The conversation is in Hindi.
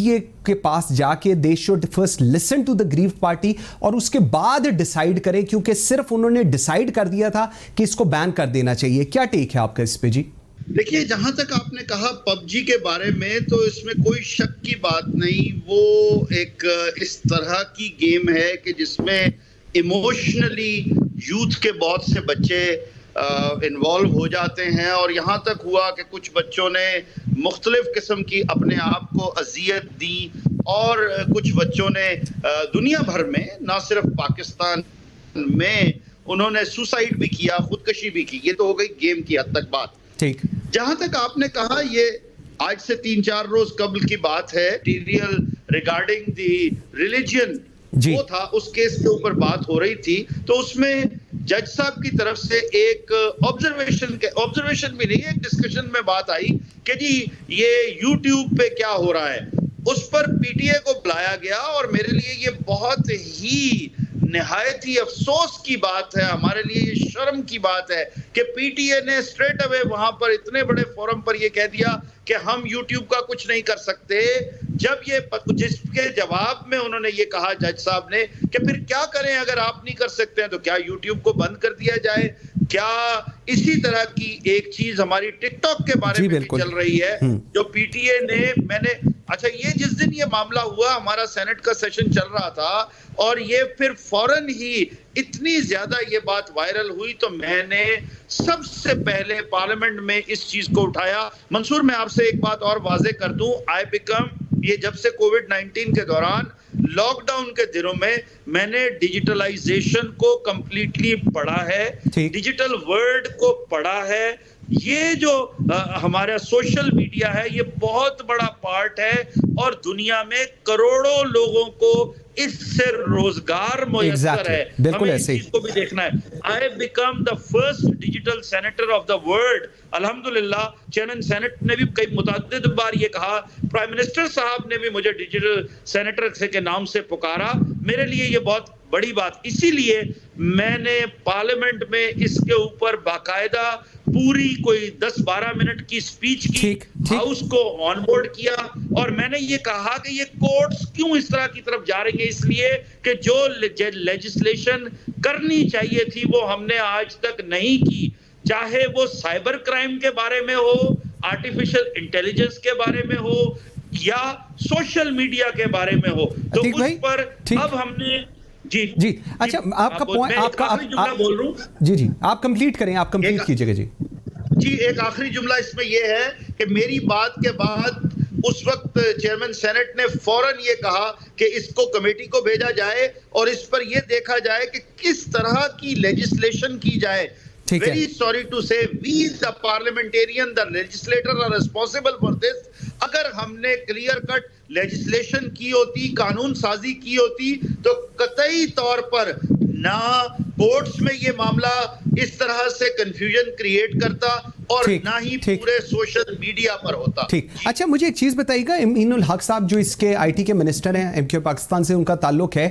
पीटीए के पास जाके they should first listen to the grieve party और उसके बाद डिसाइड करें, क्योंकि सिर्फ उन्होंने डिसाइड कर दिया था कि इसको बैन कर देना चाहिए। क्या टेक है आपका इस पे जी? देखिए, जहां तक आपने कहा पबजी के बारे में, तो इसमें कोई शक की बात नहीं। वो एक इस तरह की गेम है कि जिसमें इमोशनली यूथ के बहुत से बच्चे इन्वॉल्व हो जाते हैं, और यहाँ तक हुआ कि कुछ बच्चों ने मुख्तलिफ किस्म की अपने आप को अजियत दी, और कुछ बच्चों ने दुनिया भर में, ना सिर्फ पाकिस्तान में, उन्होंने सुसाइड भी किया, खुदकशी भी की। ये तो हो गई गेम की हद तक बात। ठीक। जहां तक आपने कहा, ये आज से 3-4 रोज कबल की बात है, मटीरियल रिगार्डिंग द रिलीजन वो था, उस केस के ऊपर बात हो रही थी। तो उसमें जज साहब की तरफ से एक ऑब्जर्वेशन भी नहीं, एक डिस्कशन में बात आई कि जी ये यूट्यूब पे क्या हो रहा है। उस पर पीटीए को बुलाया गया, और मेरे लिए ये बहुत ही निहायत ही अफसोस की बात है, हमारे लिए ये शर्म की बात है कि पीटीए ने स्ट्रेट अवे वहां पर इतने बड़े फोरम पर ये कह दिया कि हम यूट्यूब का कुछ नहीं कर सकते, जब ये जिसके जवाब में उन्होंने ये कहा जज साहब ने कि फिर क्या करें, अगर आप नहीं कर सकते हैं तो क्या यूट्यूब को बंद कर दिया जाए। क्या इसी तरह की एक चीज हमारी टिकटॉक के बारे में भी चल रही है, जो पीटीए ने अच्छा, ये जिस दिन ये मामला हुआ, हमारा सेनेट का सेशन चल रहा था, और ये फिर फौरन ही इतनी ज्यादा ये बात वायरल हुई, तो मैंने सबसे पहले पार्लियामेंट में इस चीज को उठाया। मंसूर, मैं आपसे एक बात और वाजे कर दूं, ये जब से कोविड-19 के दौरान लॉकडाउन के दिनों में मैंने डिजिटलाइजेशन को कंप्लीटली पढ़ा है, डिजिटल वर्ल्ड को पढ़ा है। ये जो हमारा सोशल मीडिया है, ये बहुत बड़ा पार्ट है, और दुनिया में करोड़ों लोगों को इससे रोजगार मुयस्सर है। बिल्कुल हमें ऐसे इस चीज को भी देखना है। I become the first digital senator of the world. अल्हम्दुलिल्लाह, चेयरमैन सेनेट ने भी कई मुतअद्दिद बार ये कहा, प्राइम मिनिस्टर साहब ने भी मुझे डिजिटल सेनेटर के नाम से पुकारा। मेरे लिए ये बहुत बड़ी बात, इसीलिए मैंने पार्लियामेंट में इसके ऊपर बाकायदा पूरी कोई 10-12 मिनट की स्पीच की, हाउस को ऑनबोर्ड किया, और मैंने ये कहा कि ये कोर्ट्स क्यों इस तरह की तरफ जा रही है, इसलिए कि जो लेजिस्लेशन करनी चाहिए थी वो हमने आज तक नहीं की, चाहे वो साइबर क्राइम के बारे में हो, आर्टिफिशियल इंटेलिजेंस के बारे में हो, या सोशल मीडिया के बारे में हो। तो उस पर अब हमने जी अच्छा, आपका पॉइंट, आपका जुमला बोल रहा हूं। जी आप कंप्लीट करें, आप कंप्लीट कीजिएगा जी। एक आखिरी जुमला इसमें यह है कि मेरी बात के बाद उस वक्त चेयरमैन सेनेट ने फौरन ये कहा कि इसको कमेटी को भेजा जाए, और इस पर यह देखा जाए कि किस तरह की लेजिस्लेशन की जाए। Very sorry to say, we the parliamentarian, the legislator are responsible for this. अगर हमने क्लियर कट लेजिस्लेशन की होती, कानून साजी की होती, तो कतई तौर पर ना कोर्ट्स में ये मामला इस तरह से कंफ्यूजन क्रिएट करता, और ना ही पूरे सोशल मीडिया पर होता। ठीक। अच्छा, मुझे एक चीज बताइएगा, इमीनुल हक साहब जो इसके आईटी के मिनिस्टर हैं, एमक्यू पाकिस्तान से उनका ताल्लुक है,